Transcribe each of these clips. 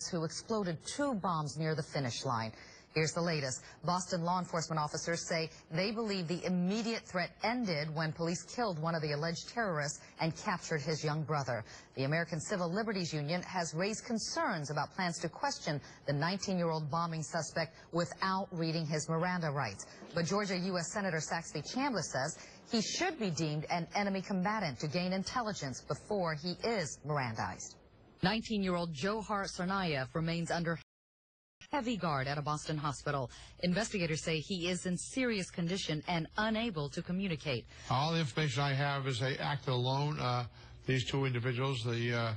who exploded 2 bombs near the finish line. Here's the latest. Boston law enforcement officers say they believe the immediate threat ended when police killed one of the alleged terrorists and captured his young brother. The American Civil Liberties Union has raised concerns about plans to question the 19-year-old bombing suspect without reading his Miranda rights. But Georgia U.S. Senator Saxby Chambliss says he should be deemed an enemy combatant to gain intelligence before he is Mirandized. 19-year-old Johar Tsarnaev remains under heavy guard at a Boston hospital. Investigators say he is in serious condition and unable to communicate. All the information I have is they acted alone, these 2 individuals, the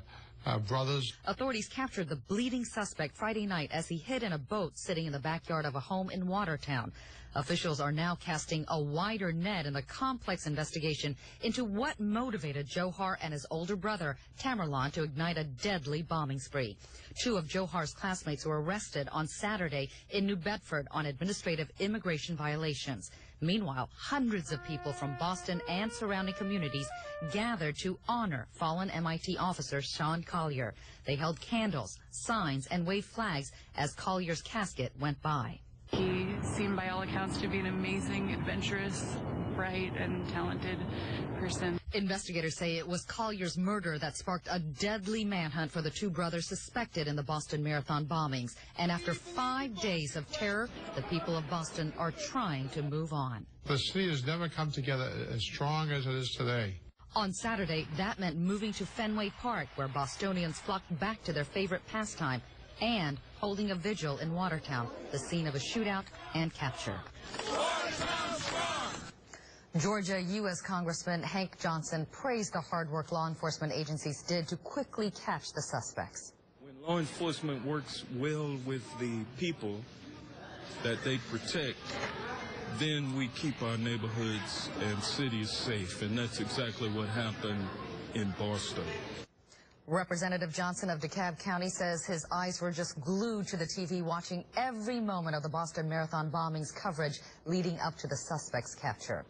brothers. Authorities captured the bleeding suspect Friday night as he hid in a boat sitting in the backyard of a home in Watertown. Officials are now casting a wider net in the complex investigation into what motivated Johar and his older brother, Tamerlan, to ignite a deadly bombing spree. 2 of Johar's classmates were arrested on Saturday in New Bedford on administrative immigration violations. Meanwhile, hundreds of people from Boston and surrounding communities gathered to honor fallen MIT officer Sean Collier. They held candles, signs, and waved flags as Collier's casket went by. He seemed by all accounts to be an amazing, adventurous, bright, and talented person. Investigators say it was Collier's murder that sparked a deadly manhunt for the 2 brothers suspected in the Boston Marathon bombings. And after 5 days of terror, the people of Boston are trying to move on. The city has never come together as strong as it is today. On Saturday, that meant moving to Fenway Park, where Bostonians flocked back to their favorite pastime, and holding a vigil in Watertown, the scene of a shootout and capture. Georgia U.S. Congressman Hank Johnson praised the hard work law enforcement agencies did to quickly catch the suspects. When law enforcement works well with the people that they protect, then we keep our neighborhoods and cities safe, and that's exactly what happened in Boston. Representative Johnson of DeKalb County says his eyes were just glued to the TV watching every moment of the Boston Marathon bombings coverage leading up to the suspect's capture.